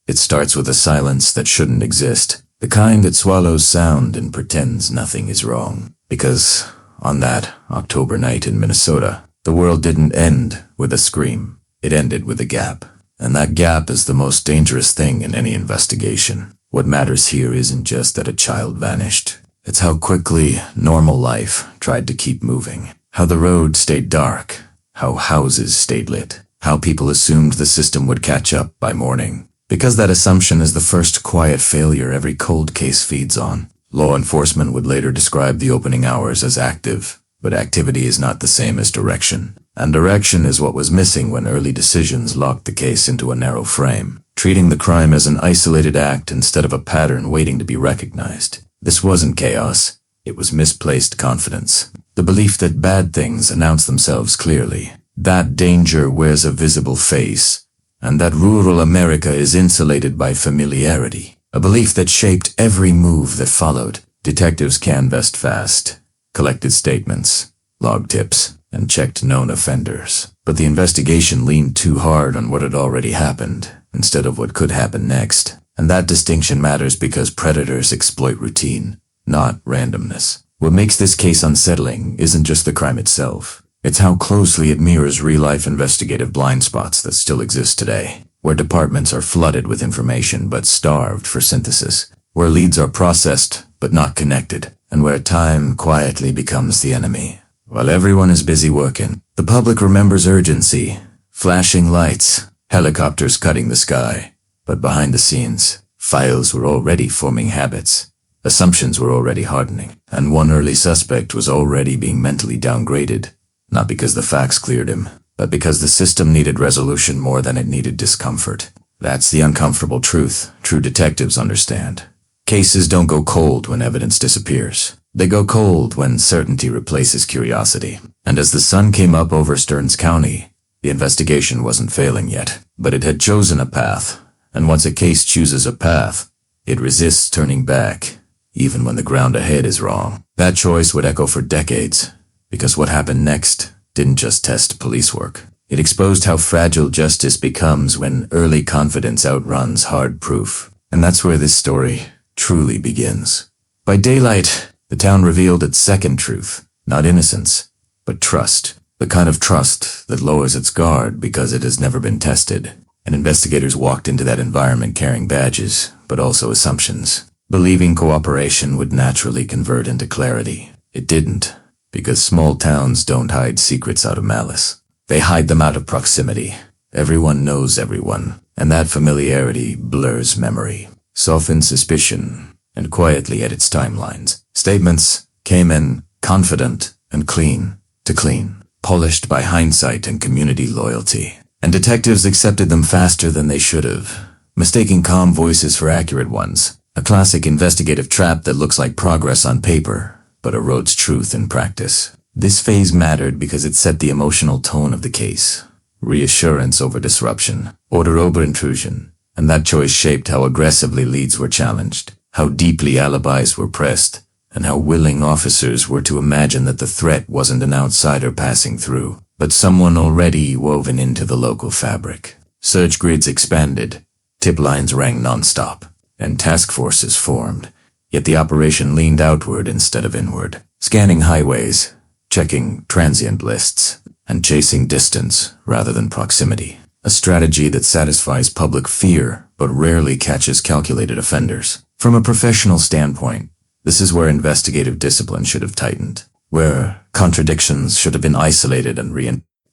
It starts with a silence that shouldn't exist, the kind that swallows sound and pretends nothing is wrong. Because on that October night in Minnesota, the world didn't end with a scream. It ended with a gap. And that gap is the most dangerous thing in any investigation. What matters here isn't just that a child vanished. It's how quickly normal life tried to keep moving. How the road stayed dark. How houses stayed lit. How people assumed the system would catch up by morning. Because that assumption is the first quiet failure every cold case feeds on. Law enforcement would later describe the opening hours as active, but activity is not the same as direction. And direction is what was missing when early decisions locked the case into a narrow frame, treating the crime as an isolated act instead of a pattern waiting to be recognized. This wasn't chaos. It was misplaced confidence. The belief that bad things announce themselves clearly, that danger wears a visible face, and that rural America is insulated by familiarity. A belief that shaped every move that followed. Detectives canvassed fast, collected statements, logged tips, and checked known offenders. But the investigation leaned too hard on what had already happened, instead of what could happen next. And that distinction matters because predators exploit routine, not randomness. What makes this case unsettling isn't just the crime itself. It's how closely it mirrors real-life investigative blind spots that still exist today, where departments are flooded with information but starved for synthesis, where leads are processed but not connected, and where time quietly becomes the enemy. While everyone is busy working, the public remembers urgency, flashing lights, helicopters cutting the sky. But behind the scenes, files were already forming habits. Assumptions were already hardening, and one early suspect was already being mentally downgraded. Not because the facts cleared him, but because the system needed resolution more than it needed discomfort. That's the uncomfortable truth true detectives understand. Cases don't go cold when evidence disappears. They go cold when certainty replaces curiosity. And as the sun came up over Stearns County, the investigation wasn't failing yet, but it had chosen a path. And once a case chooses a path, it resists turning back, even when the ground ahead is wrong. That choice would echo for decades, because what happened next didn't just test police work. It exposed how fragile justice becomes when early confidence outruns hard proof. And that's where this story truly begins. By daylight, the town revealed its second truth, not innocence, but trust. The kind of trust that lowers its guard because it has never been tested. And investigators walked into that environment carrying badges, but also assumptions, believing cooperation would naturally convert into clarity. It didn't, because small towns don't hide secrets out of malice. They hide them out of proximity. Everyone knows everyone, and that familiarity blurs memory, softens suspicion, and quietly edits timelines. Statements came in confident and clean to clean, polished by hindsight and community loyalty. And detectives accepted them faster than they should have, mistaking calm voices for accurate ones. A classic investigative trap that looks like progress on paper, but erodes truth in practice. This phase mattered because it set the emotional tone of the case. Reassurance over disruption, order over intrusion, and that choice shaped how aggressively leads were challenged, how deeply alibis were pressed, and how willing officers were to imagine that the threat wasn't an outsider passing through, but someone already woven into the local fabric. Search grids expanded, tip lines rang nonstop, and task forces formed. Yet the operation leaned outward instead of inward, scanning highways, checking transient lists, and chasing distance rather than proximity. A strategy that satisfies public fear but rarely catches calculated offenders. From a professional standpoint, this is where investigative discipline should have tightened, where contradictions should have been isolated and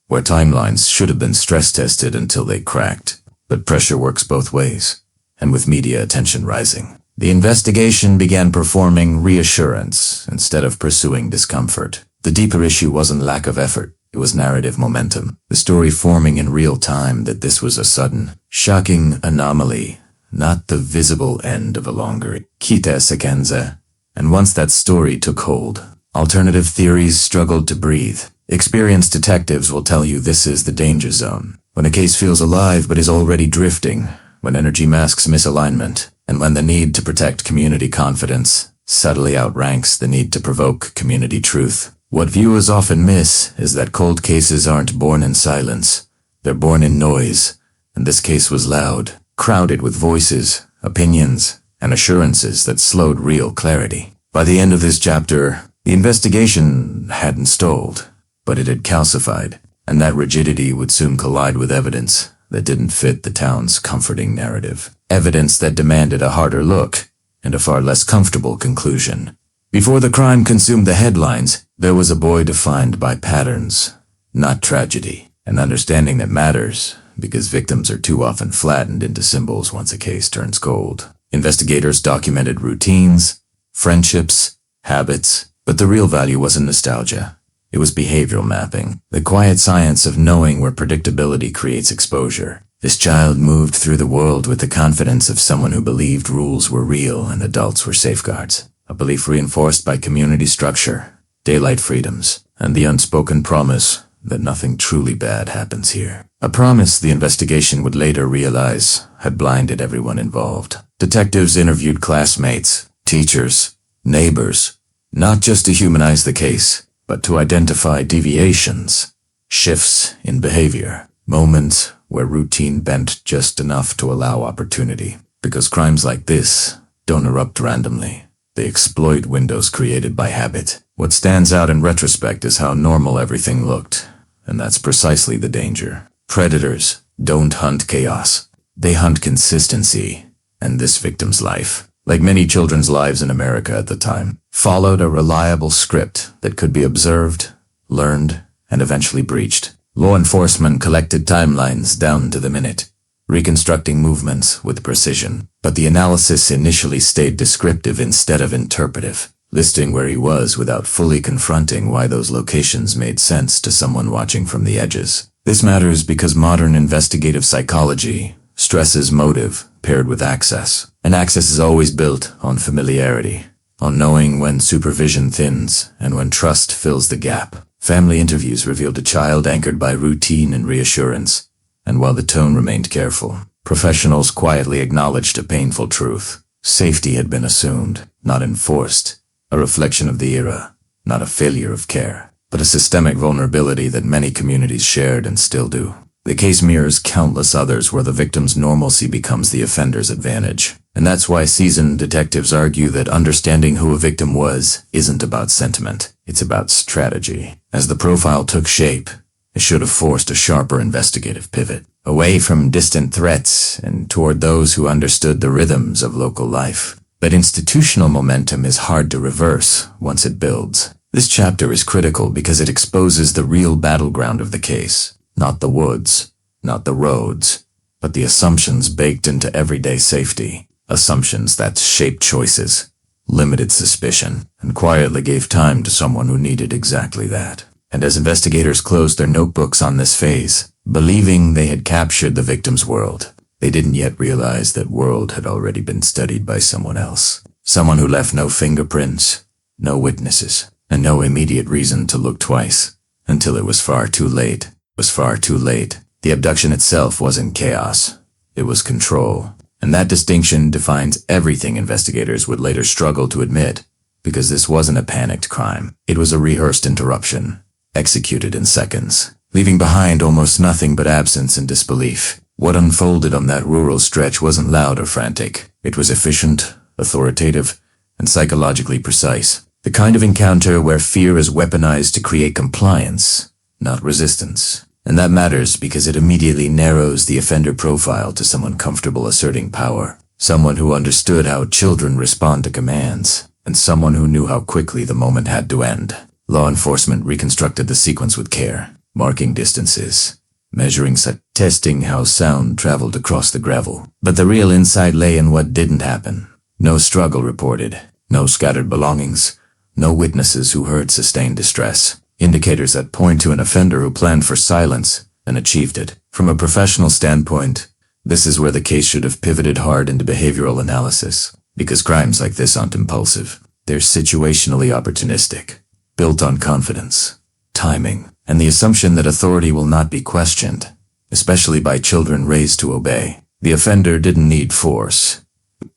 where timelines should have been stress-tested until they cracked. But pressure works both ways, and with media attention rising, the investigation began performing reassurance instead of pursuing discomfort. The deeper issue wasn't lack of effort, it was narrative momentum, the story forming in real time that this was a sudden, shocking anomaly, not the visible end of a longer kita sequenza. And once that story took hold, alternative theories struggled to breathe. Experienced detectives will tell you this is the danger zone. When a case feels alive but is already drifting, when energy masks misalignment, and when the need to protect community confidence subtly outranks the need to provoke community truth. What viewers often miss is that cold cases aren't born in silence. They're born in noise, and this case was loud, crowded with voices, opinions, and assurances that slowed real clarity. By the end of this chapter, the investigation hadn't stalled, but it had calcified, and that rigidity would soon collide with evidence that didn't fit the town's comforting narrative. Evidence that demanded a harder look and a far less comfortable conclusion. Before the crime consumed the headlines, there was a boy defined by patterns, not tragedy, an understanding that matters because victims are too often flattened into symbols once a case turns cold. Investigators documented routines, friendships, habits, but the real value wasn't nostalgia. It was behavioral mapping, the quiet science of knowing where predictability creates exposure. This child moved through the world with the confidence of someone who believed rules were real and adults were safeguards, a belief reinforced by community structure, daylight freedoms, and the unspoken promise that nothing truly bad happens here. A promise the investigation would later realize had blinded everyone involved. Detectives interviewed classmates, teachers, neighbors, not just to humanize the case, but to identify deviations, shifts in behavior, moments where routine bent just enough to allow opportunity. Because crimes like this don't erupt randomly. They exploit windows created by habit. What stands out in retrospect is how normal everything looked, and that's precisely the danger. Predators don't hunt chaos. They hunt consistency, and this victim's life, like many children's lives in America at the time, followed a reliable script that could be observed, learned, and eventually breached. Law enforcement collected timelines down to the minute, reconstructing movements with precision. But the analysis initially stayed descriptive instead of interpretive, listing where he was without fully confronting why those locations made sense to someone watching from the edges. This matters because modern investigative psychology stresses motive paired with access. And access is always built on familiarity, on knowing when supervision thins and when trust fills the gap. Family interviews revealed a child anchored by routine and reassurance, and while the tone remained careful, professionals quietly acknowledged a painful truth. Safety had been assumed, not enforced, a reflection of the era, not a failure of care, but a systemic vulnerability that many communities shared and still do. The case mirrors countless others where the victim's normalcy becomes the offender's advantage. And that's why seasoned detectives argue that understanding who a victim was isn't about sentiment, it's about strategy. As the profile took shape, it should have forced a sharper investigative pivot, away from distant threats and toward those who understood the rhythms of local life. But institutional momentum is hard to reverse once it builds. This chapter is critical because it exposes the real battleground of the case. Not the woods, not the roads, but the assumptions baked into everyday safety. Assumptions that shaped choices, limited suspicion, and quietly gave time to someone who needed exactly that. And as investigators closed their notebooks on this phase, believing they had captured the victim's world, they didn't yet realize that world had already been studied by someone else. Someone who left no fingerprints, no witnesses, and no immediate reason to look twice, until it was far too late. The abduction itself wasn't chaos. It was control. And that distinction defines everything investigators would later struggle to admit, because this wasn't a panicked crime. It was a rehearsed interruption, executed in seconds, leaving behind almost nothing but absence and disbelief. What unfolded on that rural stretch wasn't loud or frantic. It was efficient, authoritative, and psychologically precise. The kind of encounter where fear is weaponized to create compliance, not resistance. And that matters because it immediately narrows the offender profile to someone comfortable asserting power, someone who understood how children respond to commands, and someone who knew how quickly the moment had to end. Law enforcement reconstructed the sequence with care, marking distances, measuring testing how sound traveled across the gravel. But the real insight lay in what didn't happen. No struggle reported, no scattered belongings, no witnesses who heard sustained distress. Indicators that point to an offender who planned for silence and achieved it. From a professional standpoint, this is where the case should have pivoted hard into behavioral analysis, because crimes like this aren't impulsive. They're situationally opportunistic, built on confidence, timing, and the assumption that authority will not be questioned, especially by children raised to obey. The offender didn't need force.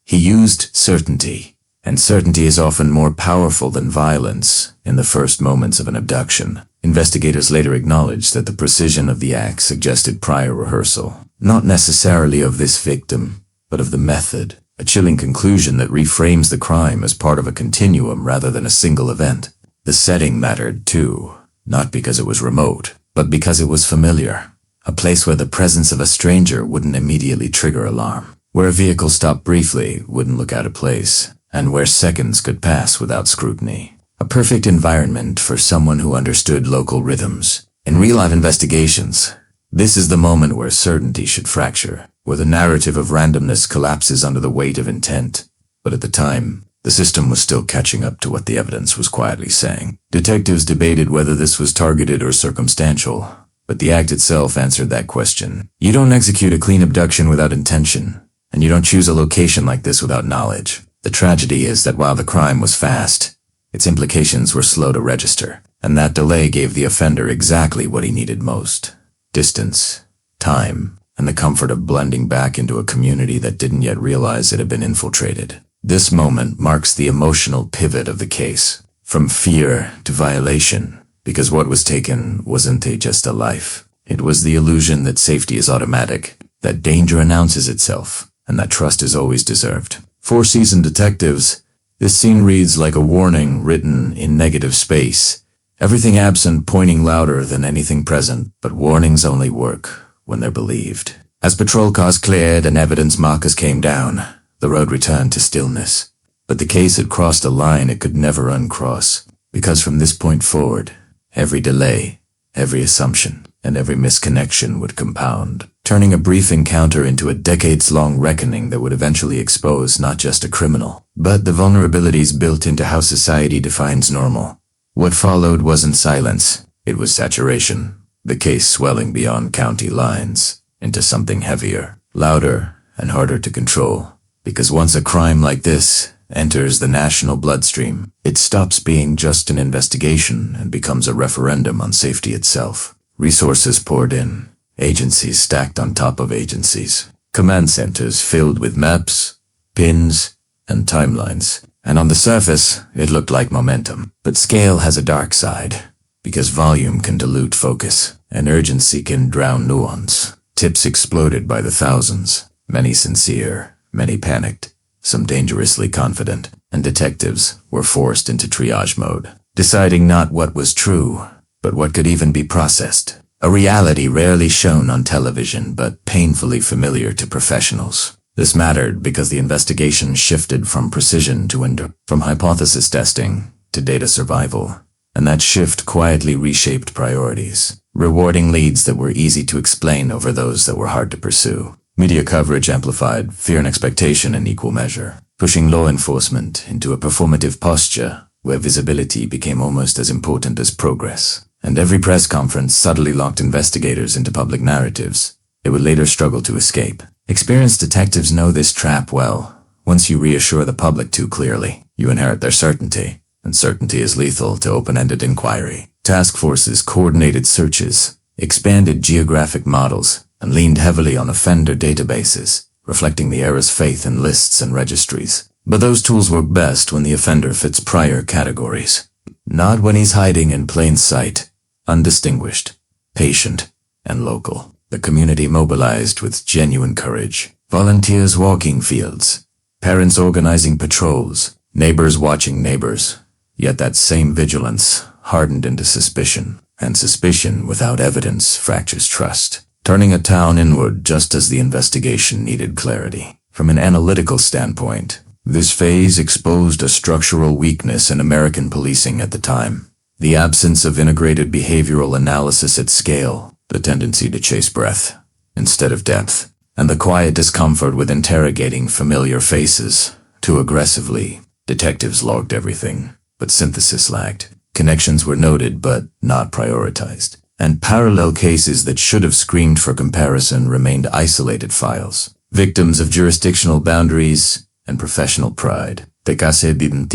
He used certainty. And certainty is often more powerful than violence in the first moments of an abduction. Investigators later acknowledged that the precision of the act suggested prior rehearsal, not necessarily of this victim, but of the method, a chilling conclusion that reframes the crime as part of a continuum rather than a single event. The setting mattered too, not because it was remote, but because it was familiar. A place where the presence of a stranger wouldn't immediately trigger alarm, where a vehicle stopped briefly wouldn't look out of place, and where seconds could pass without scrutiny. A perfect environment for someone who understood local rhythms. In real-life investigations, this is the moment where certainty should fracture, where the narrative of randomness collapses under the weight of intent. But at the time, the system was still catching up to what the evidence was quietly saying. Detectives debated whether this was targeted or circumstantial, but the act itself answered that question. You don't execute a clean abduction without intention, and you don't choose a location like this without knowledge. The tragedy is that while the crime was fast, its implications were slow to register, and that delay gave the offender exactly what he needed most: distance, time, and the comfort of blending back into a community that didn't yet realize it had been infiltrated. This moment marks the emotional pivot of the case, from fear to violation, because what was taken wasn't just a life. It was the illusion that safety is automatic, that danger announces itself, and that trust is always deserved. For seasoned detectives, this scene reads like a warning written in negative space, everything absent pointing louder than anything present, but warnings only work when they're believed. As patrol cars cleared and evidence markers came down, the road returned to stillness. But the case had crossed a line it could never uncross, because from this point forward, every delay, every assumption, and every misconnection would compound, turning a brief encounter into a decades-long reckoning that would eventually expose not just a criminal, but the vulnerabilities built into how society defines normal. What followed wasn't silence, it was saturation, the case swelling beyond county lines into something heavier, louder, and harder to control. Because once a crime like this enters the national bloodstream, it stops being just an investigation and becomes a referendum on safety itself. Resources poured in, agencies stacked on top of agencies, command centers filled with maps, pins, and timelines. And on the surface, it looked like momentum. But scale has a dark side, because volume can dilute focus, and urgency can drown nuance. Tips exploded by the thousands, many sincere, many panicked, some dangerously confident, and detectives were forced into triage mode, deciding not what was true, but what could even be processed. A reality rarely shown on television, but painfully familiar to professionals. This mattered because the investigation shifted from precision to from hypothesis testing to data survival, and that shift quietly reshaped priorities, rewarding leads that were easy to explain over those that were hard to pursue. Media coverage amplified fear and expectation in equal measure, pushing law enforcement into a performative posture where visibility became almost as important as progress. And every press conference subtly locked investigators into public narratives they would later struggle to escape. Experienced detectives know this trap well. Once you reassure the public too clearly, you inherit their certainty, and certainty is lethal to open-ended inquiry. Task forces coordinated searches, expanded geographic models, and leaned heavily on offender databases, reflecting the era's faith in lists and registries. But those tools work best when the offender fits prior categories, not when he's hiding in plain sight, undistinguished, patient, and local. The community mobilized with genuine courage. Volunteers walking fields, parents organizing patrols, neighbors watching neighbors. Yet that same vigilance hardened into suspicion, and suspicion without evidence fractures trust, turning a town inward just as the investigation needed clarity. From an analytical standpoint, this phase exposed a structural weakness in American policing at the time. The absence of integrated behavioral analysis at scale, the tendency to chase breadth instead of depth, and the quiet discomfort with interrogating familiar faces too aggressively. Detectives logged everything, but synthesis lagged. Connections were noted but not prioritized, and parallel cases that should have screamed for comparison remained isolated files, victims of jurisdictional boundaries and professional pride. The case didn't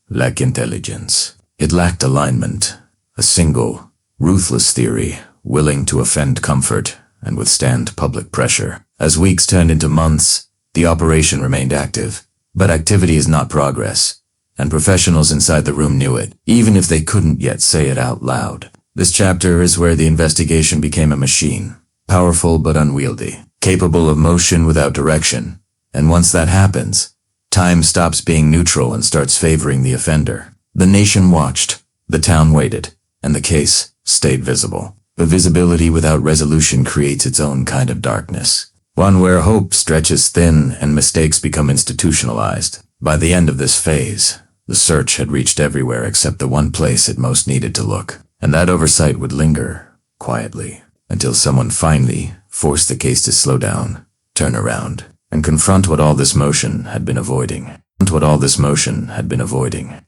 lack intelligence. It lacked alignment, a single, ruthless theory willing to offend comfort and withstand public pressure. As weeks turned into months, the operation remained active. But activity is not progress, and professionals inside the room knew it, even if they couldn't yet say it out loud. This chapter is where the investigation became a machine, powerful but unwieldy, capable of motion without direction, And once that happens, time stops being neutral and starts favoring the offender. The nation watched, the town waited, and the case stayed visible. But visibility without resolution creates its own kind of darkness. One where hope stretches thin and mistakes become institutionalized. By the end of this phase, the search had reached everywhere except the one place it most needed to look. And that oversight would linger, quietly, until someone finally forced the case to slow down, turn around, and confront what all this motion had been avoiding.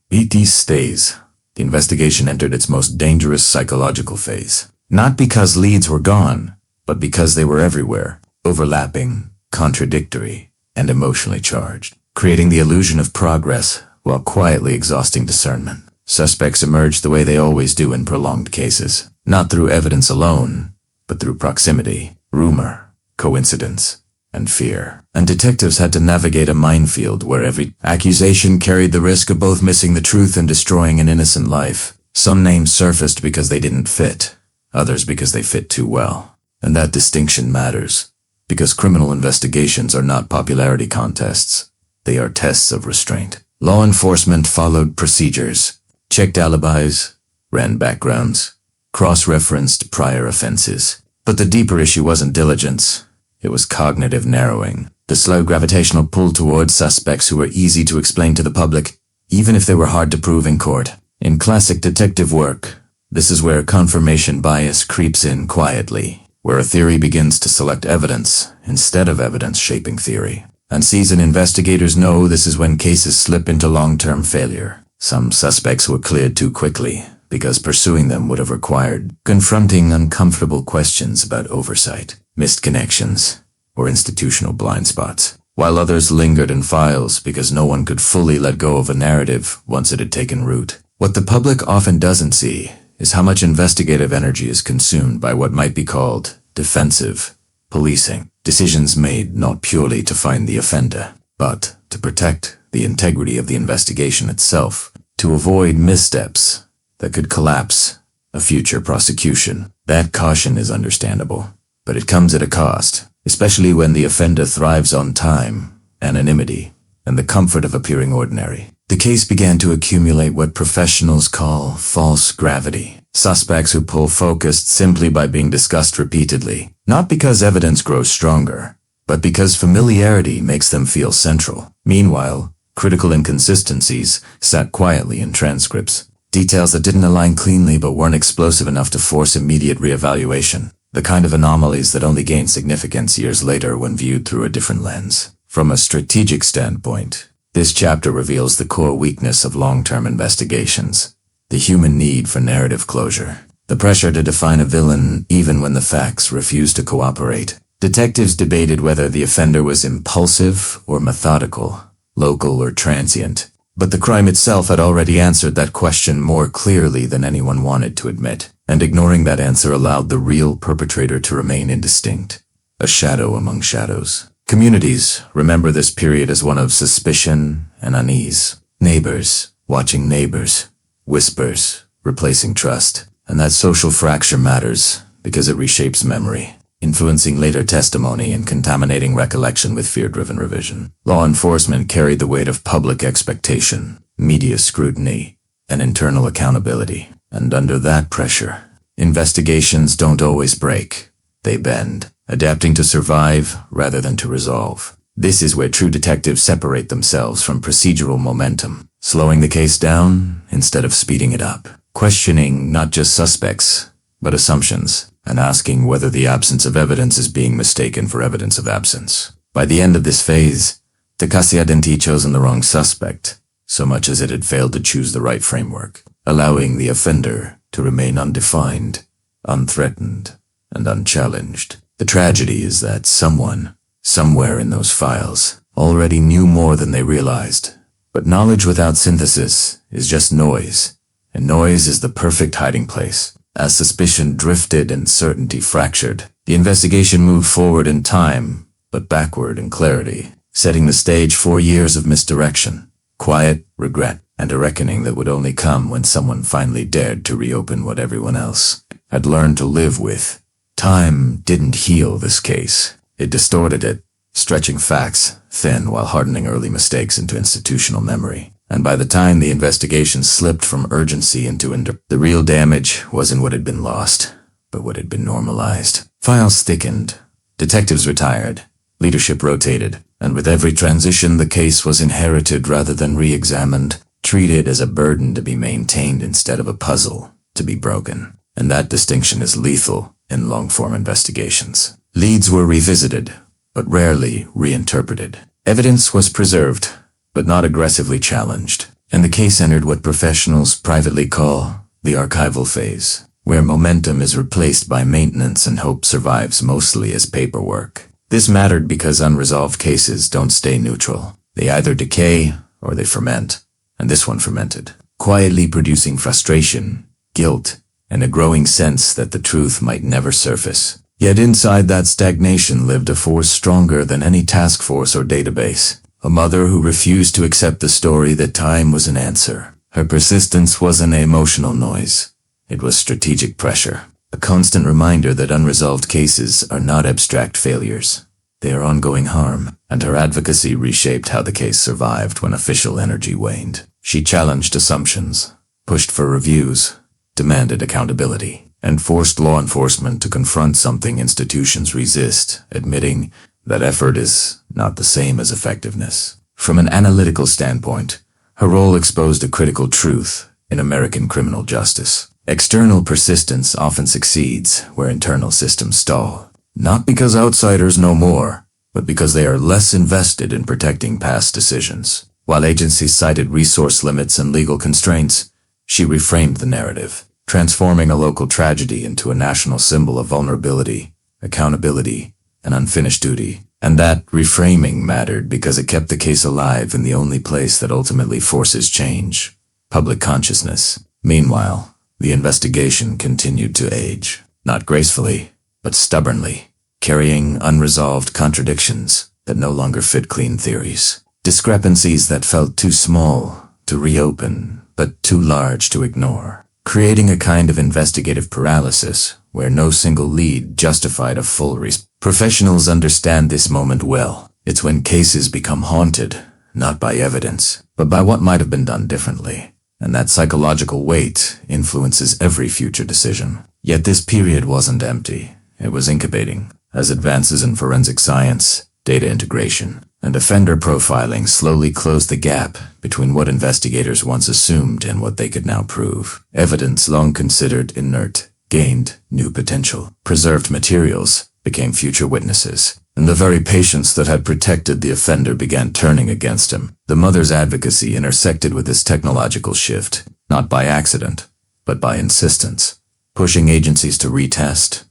Beat these stays. The investigation entered its most dangerous psychological phase. Not because leads were gone, but because they were everywhere, overlapping, contradictory, and emotionally charged, creating the illusion of progress while quietly exhausting discernment. Suspects emerged the way they always do in prolonged cases, not through evidence alone, but through proximity, rumor, coincidence, and fear. And detectives had to navigate a minefield where every accusation carried the risk of both missing the truth and destroying an innocent life. Some names surfaced because they didn't fit, others because they fit too well. And that distinction matters, because criminal investigations are not popularity contests. They are tests of restraint. Law enforcement followed procedures, checked alibis, ran backgrounds, cross-referenced prior offenses. But the deeper issue wasn't diligence, it was cognitive narrowing. The slow gravitational pull towards suspects who were easy to explain to the public, even if they were hard to prove in court. In classic detective work, this is where confirmation bias creeps in quietly, where a theory begins to select evidence instead of evidence shaping theory. And seasoned investigators know this is when cases slip into long-term failure. Some suspects were cleared too quickly because pursuing them would have required confronting uncomfortable questions about oversight, missed connections, or institutional blind spots, while others lingered in files because no one could fully let go of a narrative once it had taken root. What the public often doesn't see is how much investigative energy is consumed by what might be called defensive policing, decisions made not purely to find the offender, but to protect the integrity of the investigation itself, to avoid missteps that could collapse a future prosecution. That caution is understandable, but it comes at a cost, especially when the offender thrives on time, anonymity, and the comfort of appearing ordinary. The case began to accumulate what professionals call false gravity. Suspects who pull focused simply by being discussed repeatedly, not because evidence grows stronger, but because familiarity makes them feel central. Meanwhile, critical inconsistencies sat quietly in transcripts, details that didn't align cleanly but weren't explosive enough to force immediate reevaluation, the kind of anomalies that only gain significance years later when viewed through a different lens. From a strategic standpoint, this chapter reveals the core weakness of long-term investigations, the human need for narrative closure, the pressure to define a villain even when the facts refuse to cooperate. Detectives debated whether the offender was impulsive or methodical, local or transient, but the crime itself had already answered that question more clearly than anyone wanted to admit, and ignoring that answer allowed the real perpetrator to remain indistinct, a shadow among shadows. Communities remember this period as one of suspicion and unease. Neighbors watching neighbors, whispers replacing trust. And that social fracture matters because it reshapes memory, influencing later testimony and contaminating recollection with fear-driven revision. Law enforcement carried the weight of public expectation, media scrutiny, and internal accountability. And under that pressure, investigations don't always break, they bend, adapting to survive rather than to resolve. This is where true detectives separate themselves from procedural momentum, slowing the case down instead of speeding it up, questioning not just suspects, but assumptions, and asking whether the absence of evidence is being mistaken for evidence of absence. By the end of this phase, the case hadn't chosen the wrong suspect, so much as it had failed to choose the right framework, allowing the offender to remain undefined, unthreatened, and unchallenged. The tragedy is that someone, somewhere in those files, already knew more than they realized. But knowledge without synthesis is just noise, and noise is the perfect hiding place. As suspicion drifted and certainty fractured, the investigation moved forward in time, but backward in clarity, setting the stage for years of misdirection, quiet regret, and a reckoning that would only come when someone finally dared to reopen what everyone else had learned to live with. Time didn't heal this case. It distorted it, stretching facts thin while hardening early mistakes into institutional memory. And by the time the investigation slipped from urgency into the real damage wasn't what had been lost, but what had been normalized. Files thickened, detectives retired, leadership rotated, and with every transition the case was inherited rather than re-examined, treated as a burden to be maintained instead of a puzzle to be broken. And that distinction is lethal in long-form investigations. Leads were revisited, but rarely reinterpreted. Evidence was preserved, but not aggressively challenged, and the case entered what professionals privately call the archival phase, where momentum is replaced by maintenance and hope survives mostly as paperwork. This mattered because unresolved cases don't stay neutral. They either decay or they ferment, and this one fermented, quietly producing frustration, guilt, and a growing sense that the truth might never surface. Yet inside that stagnation lived a force stronger than any task force or database. A mother who refused to accept the story that time was an answer. Her persistence wasn't emotional noise. It was strategic pressure. A constant reminder that unresolved cases are not abstract failures. They are ongoing harm, and her advocacy reshaped how the case survived when official energy waned. She challenged assumptions, pushed for reviews, demanded accountability, and forced law enforcement to confront something institutions resist, admitting that effort is not the same as effectiveness. From an analytical standpoint, her role exposed a critical truth in American criminal justice. External persistence often succeeds where internal systems stall. Not because outsiders know more, but because they are less invested in protecting past decisions. While agencies cited resource limits and legal constraints, she reframed the narrative, transforming a local tragedy into a national symbol of vulnerability, accountability, and unfinished duty. And that reframing mattered because it kept the case alive in the only place that ultimately forces change, public consciousness. Meanwhile, the investigation continued to age, not gracefully, but stubbornly, carrying unresolved contradictions that no longer fit clean theories. Discrepancies that felt too small to reopen, but too large to ignore, creating a kind of investigative paralysis where no single lead justified a full response. Professionals understand this moment well. It's when cases become haunted, not by evidence, but by what might have been done differently. And that psychological weight influences every future decision. Yet this period wasn't empty. It was incubating. As advances in forensic science, data integration, and offender profiling slowly closed the gap between what investigators once assumed and what they could now prove. Evidence long considered inert gained new potential. Preserved materials became future witnesses, and the very patience that had protected the offender began turning against him. The mother's advocacy intersected with this technological shift, not by accident, but by insistence, pushing agencies to retest,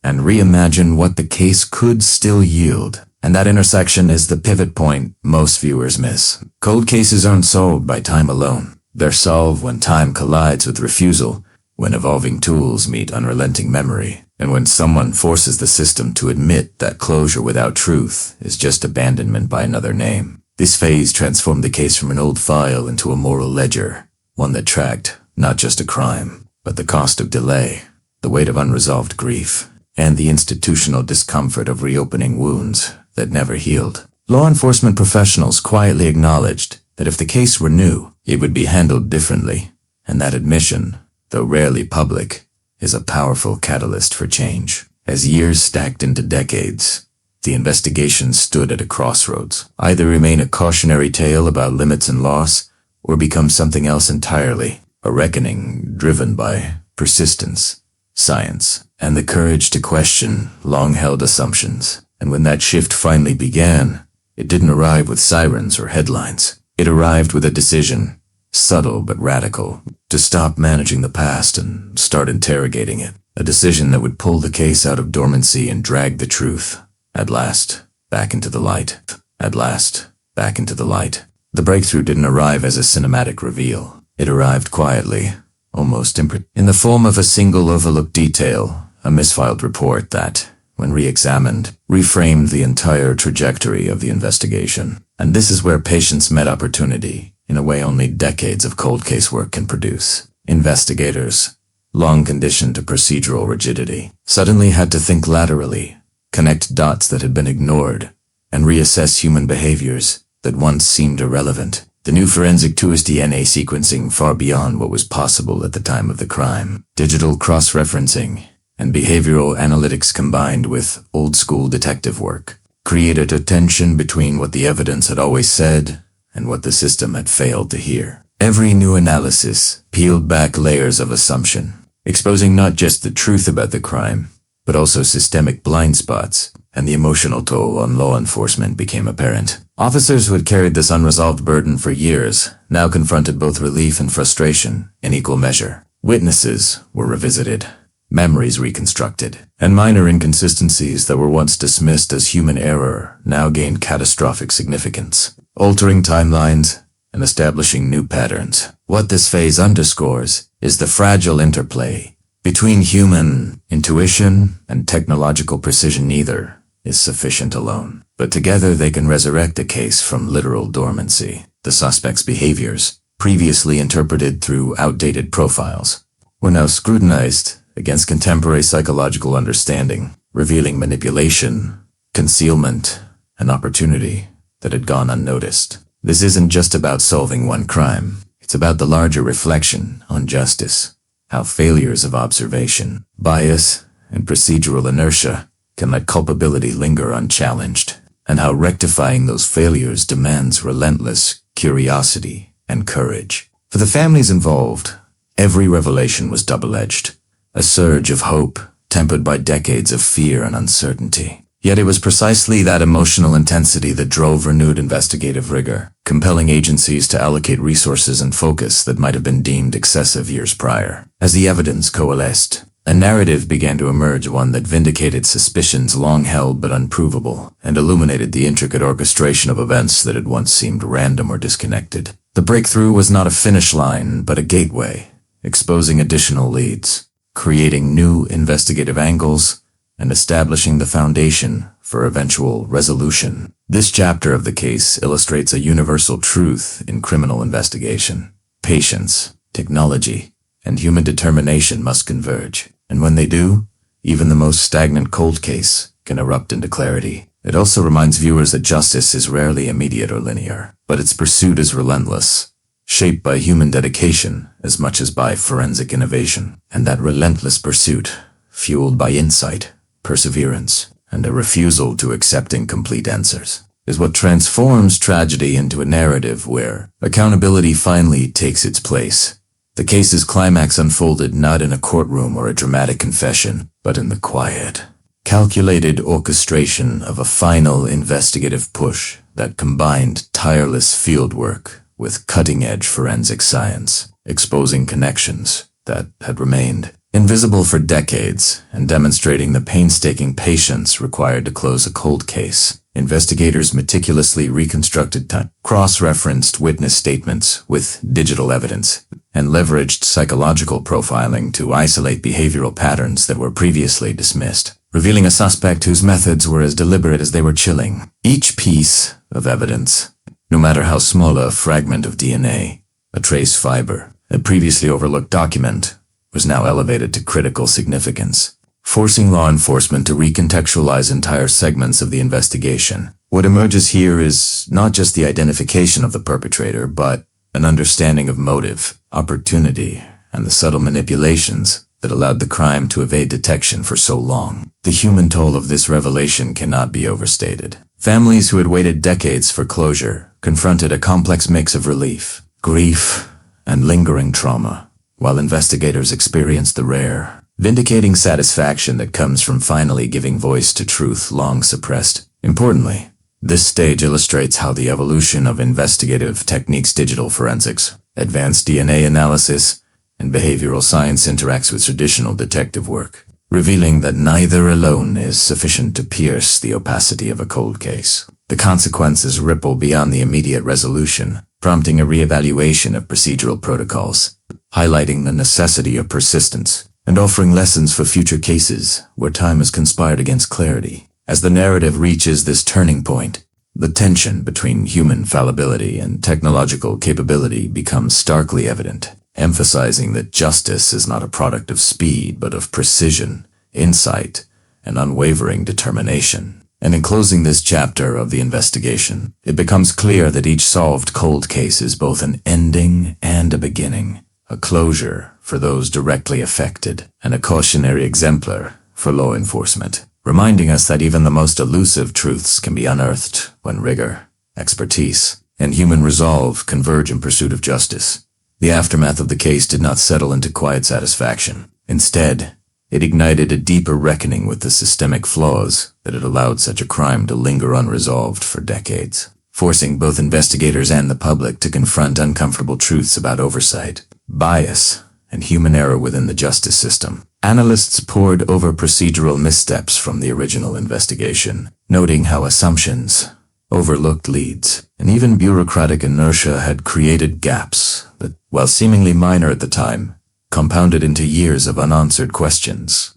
and reimagine what the case could still yield. And that intersection is the pivot point most viewers miss. Cold cases aren't solved by time alone. They're solved when time collides with refusal, when evolving tools meet unrelenting memory, and when someone forces the system to admit that closure without truth is just abandonment by another name. This phase transformed the case from an old file into a moral ledger, one that tracked not just a crime, but the cost of delay, the weight of unresolved grief, and the institutional discomfort of reopening wounds that never healed. Law enforcement professionals quietly acknowledged that if the case were new, it would be handled differently, and that admission, though rarely public, is a powerful catalyst for change. As years stacked into decades, the investigation stood at a crossroads. Either remain a cautionary tale about limits and loss, or become something else entirely, a reckoning driven by persistence, science, and the courage to question long-held assumptions. And when that shift finally began, it didn't arrive with sirens or headlines. It arrived with a decision, subtle but radical, to stop managing the past and start interrogating it. A decision that would pull the case out of dormancy and drag the truth, at last, back into the light. At last, back into the light. The breakthrough didn't arrive as a cinematic reveal. It arrived quietly, almost in the form of a single overlooked detail, a misfiled report that, when re-examined, reframed the entire trajectory of the investigation. And this is where patience met opportunity, in a way only decades of cold case work can produce. Investigators, long conditioned to procedural rigidity, suddenly had to think laterally, connect dots that had been ignored, and reassess human behaviors that once seemed irrelevant. The new forensic tool is DNA sequencing far beyond what was possible at the time of the crime. Digital cross-referencing and behavioral analytics combined with old-school detective work created a tension between what the evidence had always said and what the system had failed to hear. Every new analysis peeled back layers of assumption, exposing not just the truth about the crime, but also systemic blind spots, and the emotional toll on law enforcement became apparent. Officers who had carried this unresolved burden for years now confronted both relief and frustration in equal measure. Witnesses were revisited, memories reconstructed, and minor inconsistencies that were once dismissed as human error now gained catastrophic significance, altering timelines and establishing new patterns. What this phase underscores is the fragile interplay between human intuition and technological precision. Neither is sufficient alone, but together they can resurrect a case from literal dormancy. The suspect's behaviors, previously interpreted through outdated profiles, were now scrutinized against contemporary psychological understanding, revealing manipulation, concealment, and opportunity that had gone unnoticed. This isn't just about solving one crime. It's about the larger reflection on justice, how failures of observation, bias, and procedural inertia can let culpability linger unchallenged, and how rectifying those failures demands relentless curiosity and courage. For the families involved, every revelation was double-edged, a surge of hope tempered by decades of fear and uncertainty. Yet it was precisely that emotional intensity that drove renewed investigative rigor, compelling agencies to allocate resources and focus that might have been deemed excessive years prior. As the evidence coalesced, a narrative began to emerge, one that vindicated suspicions long held but unprovable, and illuminated the intricate orchestration of events that had once seemed random or disconnected. The breakthrough was not a finish line, but a gateway, exposing additional leads, creating new investigative angles, and establishing the foundation for eventual resolution. This chapter of the case illustrates a universal truth in criminal investigation. Patience, technology, and human determination must converge. And when they do, even the most stagnant cold case can erupt into clarity. It also reminds viewers that justice is rarely immediate or linear, but its pursuit is relentless, shaped by human dedication as much as by forensic innovation. And that relentless pursuit, fueled by insight, perseverance, and a refusal to accept incomplete answers, is what transforms tragedy into a narrative where accountability finally takes its place. The case's climax unfolded not in a courtroom or a dramatic confession, but in the quiet, calculated orchestration of a final investigative push that combined tireless fieldwork with cutting-edge forensic science, exposing connections that had remained invisible for decades and demonstrating the painstaking patience required to close a cold case. Investigators meticulously reconstructed cross-referenced witness statements with digital evidence and leveraged psychological profiling to isolate behavioral patterns that were previously dismissed, revealing a suspect whose methods were as deliberate as they were chilling. Each piece of evidence, no matter how small a fragment of DNA, a trace fiber, a previously overlooked document, was now elevated to critical significance, forcing law enforcement to recontextualize entire segments of the investigation. What emerges here is not just the identification of the perpetrator, but an understanding of motive, opportunity, and the subtle manipulations that allowed the crime to evade detection for so long. The human toll of this revelation cannot be overstated. Families who had waited decades for closure confronted a complex mix of relief, grief, and lingering trauma, while investigators experienced the rare, vindicating satisfaction that comes from finally giving voice to truth long suppressed. Importantly, this stage illustrates how the evolution of investigative techniques, digital forensics, advanced DNA analysis, and behavioral science interacts with traditional detective work, revealing that neither alone is sufficient to pierce the opacity of a cold case. The consequences ripple beyond the immediate resolution, prompting a reevaluation of procedural protocols, highlighting the necessity of persistence, and offering lessons for future cases where time has conspired against clarity. As the narrative reaches this turning point, the tension between human fallibility and technological capability becomes starkly evident, emphasizing that justice is not a product of speed but of precision, insight, and unwavering determination. And in closing this chapter of the investigation, it becomes clear that each solved cold case is both an ending and a beginning, a closure for those directly affected, and a cautionary exemplar for law enforcement, reminding us that even the most elusive truths can be unearthed when rigor, expertise, and human resolve converge in pursuit of justice. The aftermath of the case did not settle into quiet satisfaction. Instead, it ignited a deeper reckoning with the systemic flaws that had allowed such a crime to linger unresolved for decades, forcing both investigators and the public to confront uncomfortable truths about oversight, bias, and human error within the justice system. Analysts pored over procedural missteps from the original investigation, noting how assumptions, overlooked leads, and even bureaucratic inertia had created gaps that, while seemingly minor at the time, compounded into years of unanswered questions.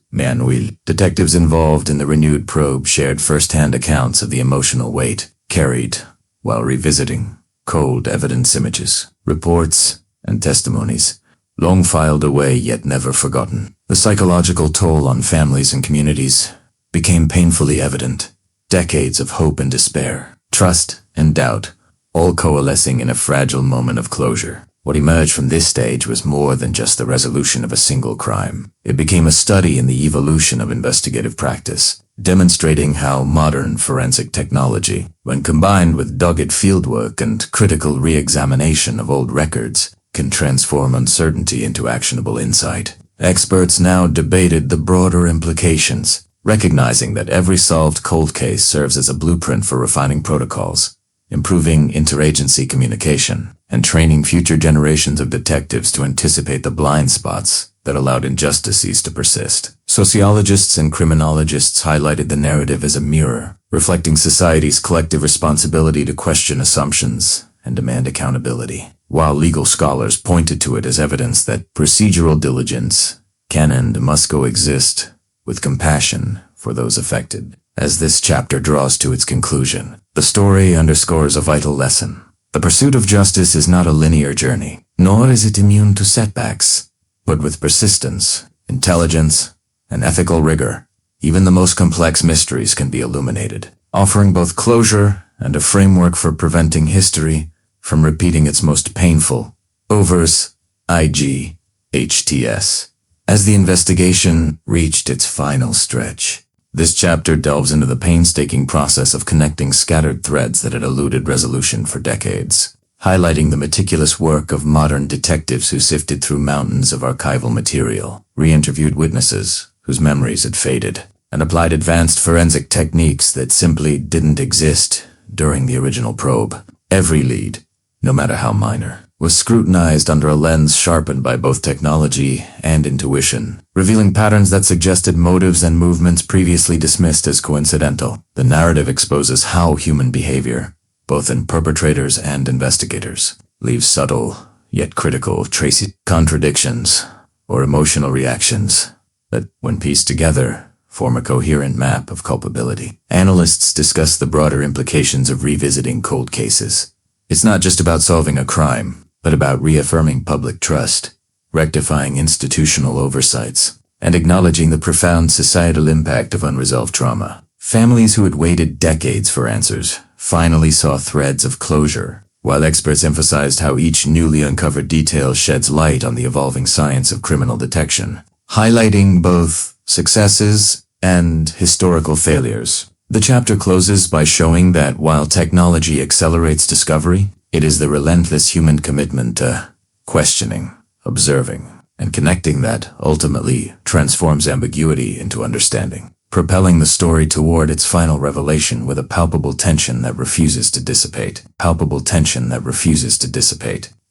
Detectives involved in the renewed probe shared first-hand accounts of the emotional weight carried while revisiting cold evidence images, reports, and testimonies, long filed away yet never forgotten. The psychological toll on families and communities became painfully evident. Decades of hope and despair, trust and doubt, all coalescing in a fragile moment of closure. What emerged from this stage was more than just the resolution of a single crime. It became a study in the evolution of investigative practice, demonstrating how modern forensic technology, when combined with dogged fieldwork and critical re-examination of old records, can transform uncertainty into actionable insight. Experts now debated the broader implications, recognizing that every solved cold case serves as a blueprint for refining protocols, improving interagency communication, and training future generations of detectives to anticipate the blind spots that allowed injustices to persist. Sociologists and criminologists highlighted the narrative as a mirror, reflecting society's collective responsibility to question assumptions and demand accountability, while legal scholars pointed to it as evidence that procedural diligence can and must coexist with compassion for those affected. As this chapter draws to its conclusion, the story underscores a vital lesson. The pursuit of justice is not a linear journey, nor is it immune to setbacks. But with persistence, intelligence, and ethical rigor, even the most complex mysteries can be illuminated, offering both closure and a framework for preventing history from repeating its most painful overs, IGHTS. As the investigation reached its final stretch, this chapter delves into the painstaking process of connecting scattered threads that had eluded resolution for decades, highlighting the meticulous work of modern detectives who sifted through mountains of archival material, re-interviewed witnesses whose memories had faded, and applied advanced forensic techniques that simply didn't exist during the original probe. Every lead, no matter how minor, was scrutinized under a lens sharpened by both technology and intuition, revealing patterns that suggested motives and movements previously dismissed as coincidental. The narrative exposes how human behavior, both in perpetrators and investigators, leaves subtle, yet critical traces, contradictions, or emotional reactions that, when pieced together, form a coherent map of culpability. Analysts discuss the broader implications of revisiting cold cases. It's not just about solving a crime, but about reaffirming public trust, rectifying institutional oversights, and acknowledging the profound societal impact of unresolved trauma. Families who had waited decades for answers finally saw threads of closure, while experts emphasized how each newly uncovered detail sheds light on the evolving science of criminal detection, highlighting both successes and historical failures. The chapter closes by showing that while technology accelerates discovery, it is the relentless human commitment to questioning, observing, and connecting that ultimately transforms ambiguity into understanding, propelling the story toward its final revelation with a palpable tension that refuses to dissipate.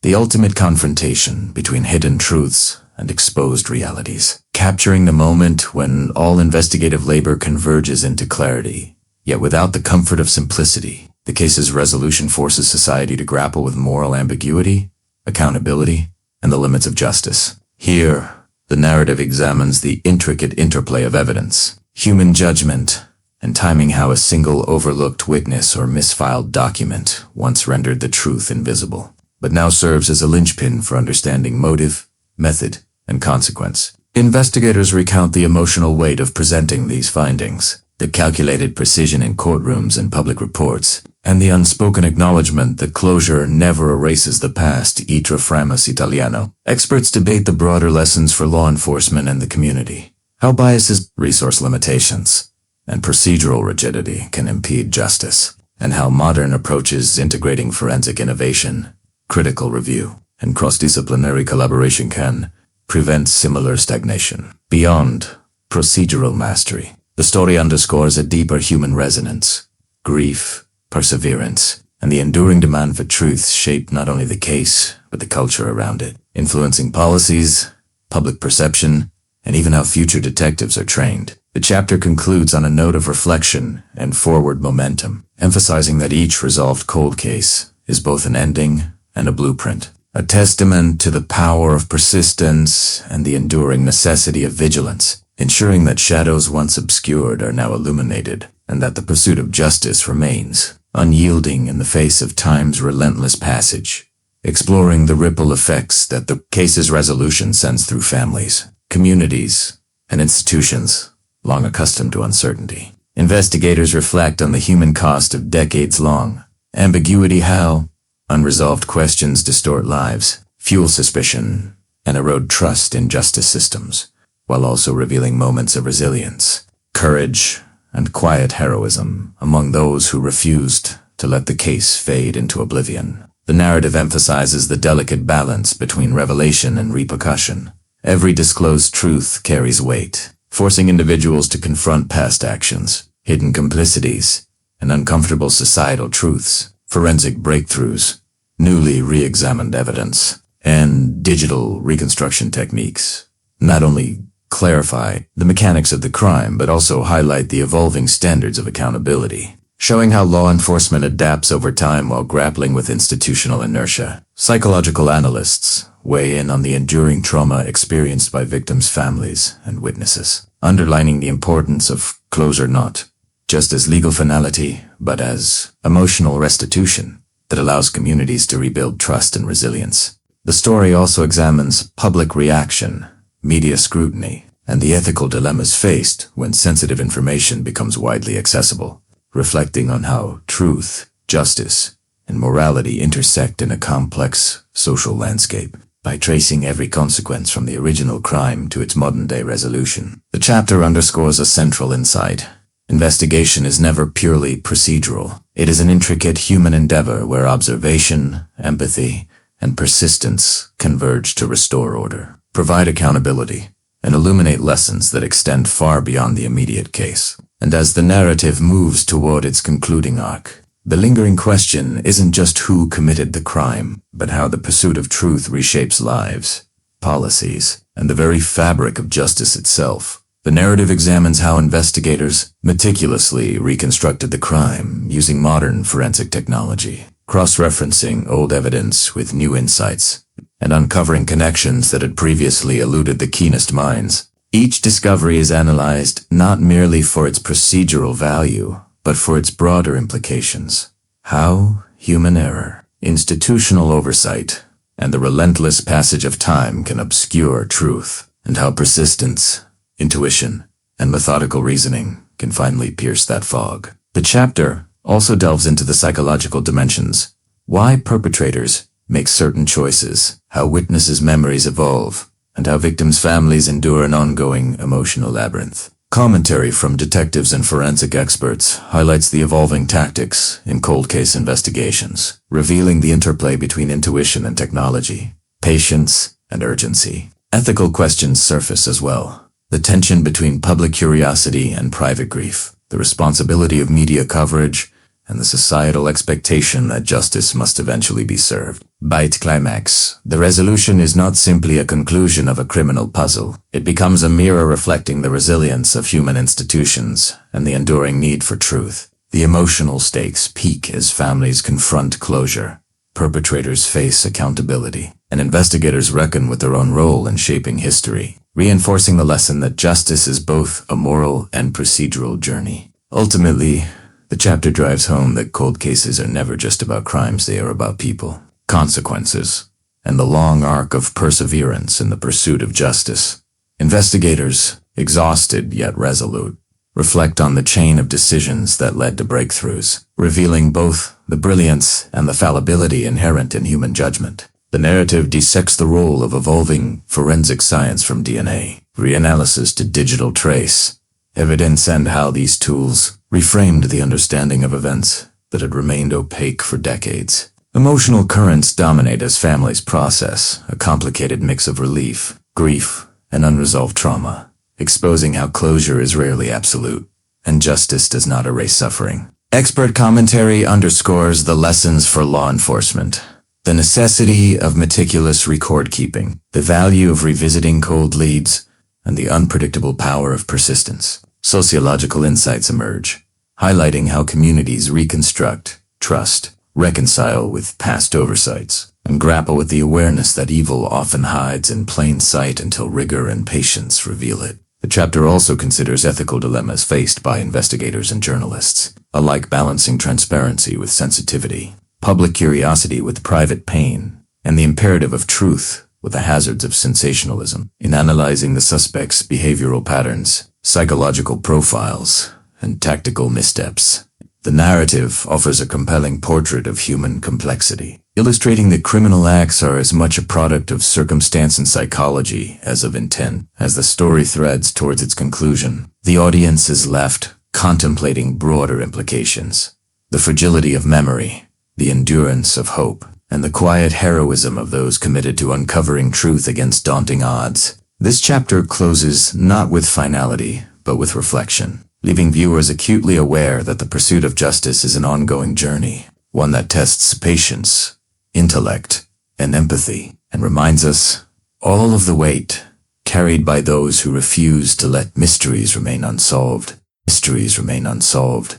The ultimate confrontation between hidden truths and exposed realities, capturing the moment when all investigative labor converges into clarity, yet without the comfort of simplicity. The case's resolution forces society to grapple with moral ambiguity, accountability, and the limits of justice. Here, the narrative examines the intricate interplay of evidence, human judgment, and timing, how a single overlooked witness or misfiled document once rendered the truth invisible, but now serves as a linchpin for understanding motive, method, and consequence. Investigators recount the emotional weight of presenting these findings, the calculated precision in courtrooms and public reports, and the unspoken acknowledgement that closure never erases the past, itra framus Italiano. Experts debate the broader lessons for law enforcement and the community. How biases, resource limitations, and procedural rigidity can impede justice, and how modern approaches integrating forensic innovation, critical review, and cross-disciplinary collaboration can prevent similar stagnation. Beyond procedural mastery, the story underscores a deeper human resonance. Grief, perseverance, and the enduring demand for truth shape not only the case, but the culture around it, influencing policies, public perception, and even how future detectives are trained. The chapter concludes on a note of reflection and forward momentum, emphasizing that each resolved cold case is both an ending and a blueprint, a testament to the power of persistence and the enduring necessity of vigilance, ensuring that shadows once obscured are now illuminated, and that the pursuit of justice remains unyielding in the face of time's relentless passage, exploring the ripple effects that the case's resolution sends through families, communities, and institutions long accustomed to uncertainty. Investigators reflect on the human cost of decades-long ambiguity, how unresolved questions distort lives, fuel suspicion, and erode trust in justice systems, while also revealing moments of resilience, courage, and quiet heroism among those who refused to let the case fade into oblivion. The narrative emphasizes the delicate balance between revelation and repercussion. Every disclosed truth carries weight, forcing individuals to confront past actions, hidden complicities, and uncomfortable societal truths. Forensic breakthroughs, newly re-examined evidence, and digital reconstruction techniques not only clarify the mechanics of the crime, but also highlight the evolving standards of accountability, showing how law enforcement adapts over time while grappling with institutional inertia. Psychological analysts weigh in on the enduring trauma experienced by victims' families and witnesses, underlining the importance of closure not just as legal finality, but as emotional restitution that allows communities to rebuild trust and resilience. The story also examines public reaction, media scrutiny, and the ethical dilemmas faced when sensitive information becomes widely accessible, reflecting on how truth, justice, and morality intersect in a complex social landscape. By tracing every consequence from the original crime to its modern-day resolution, the chapter underscores a central insight. Investigation is never purely procedural. It is an intricate human endeavor where observation, empathy, and persistence converge to restore order, provide accountability, and illuminate lessons that extend far beyond the immediate case. And as the narrative moves toward its concluding arc, the lingering question isn't just who committed the crime, but how the pursuit of truth reshapes lives, policies, and the very fabric of justice itself. The narrative examines how investigators meticulously reconstructed the crime using modern forensic technology, cross-referencing old evidence with new insights, and uncovering connections that had previously eluded the keenest minds. Each discovery is analyzed not merely for its procedural value, but for its broader implications. How human error, institutional oversight, and the relentless passage of time can obscure truth, and how persistence, intuition, and methodical reasoning can finally pierce that fog. The chapter also delves into the psychological dimensions, why perpetrators make certain choices, how witnesses' memories evolve, and how victims' families endure an ongoing emotional labyrinth. Commentary from detectives and forensic experts highlights the evolving tactics in cold case investigations, revealing the interplay between intuition and technology, patience and urgency. Ethical questions surface as well. The tension between public curiosity and private grief, the responsibility of media coverage, and the societal expectation that justice must eventually be served. By its climax, the resolution is not simply a conclusion of a criminal puzzle. It becomes a mirror reflecting the resilience of human institutions and the enduring need for truth. The emotional stakes peak as families confront closure, perpetrators face accountability, and investigators reckon with their own role in shaping history, reinforcing the lesson that justice is both a moral and procedural journey. Ultimately, the chapter drives home that cold cases are never just about crimes, they are about people, consequences, and the long arc of perseverance in the pursuit of justice. Investigators, exhausted yet resolute, reflect on the chain of decisions that led to breakthroughs, revealing both the brilliance and the fallibility inherent in human judgment. The narrative dissects the role of evolving forensic science from DNA, reanalysis to digital trace, evidence, and how these tools reframed the understanding of events that had remained opaque for decades. Emotional currents dominate as families process a complicated mix of relief, grief, and unresolved trauma, exposing how closure is rarely absolute, and justice does not erase suffering. Expert commentary underscores the lessons for law enforcement. The necessity of meticulous record-keeping, the value of revisiting cold leads, and the unpredictable power of persistence. Sociological insights emerge, highlighting how communities reconstruct, trust, reconcile with past oversights, and grapple with the awareness that evil often hides in plain sight until rigor and patience reveal it. The chapter also considers ethical dilemmas faced by investigators and journalists, alike balancing transparency with sensitivity, public curiosity with private pain, and the imperative of truth with the hazards of sensationalism. In analyzing the suspect's behavioral patterns, psychological profiles, and tactical missteps, the narrative offers a compelling portrait of human complexity, illustrating that criminal acts are as much a product of circumstance and psychology as of intent. As the story threads towards its conclusion, the audience is left contemplating broader implications. The fragility of memory, the endurance of hope, and the quiet heroism of those committed to uncovering truth against daunting odds. This chapter closes not with finality, but with reflection, leaving viewers acutely aware that the pursuit of justice is an ongoing journey, one that tests patience, intellect, and empathy, and reminds us all of the weight carried by those who refuse to let mysteries remain unsolved. Mysteries remain unsolved.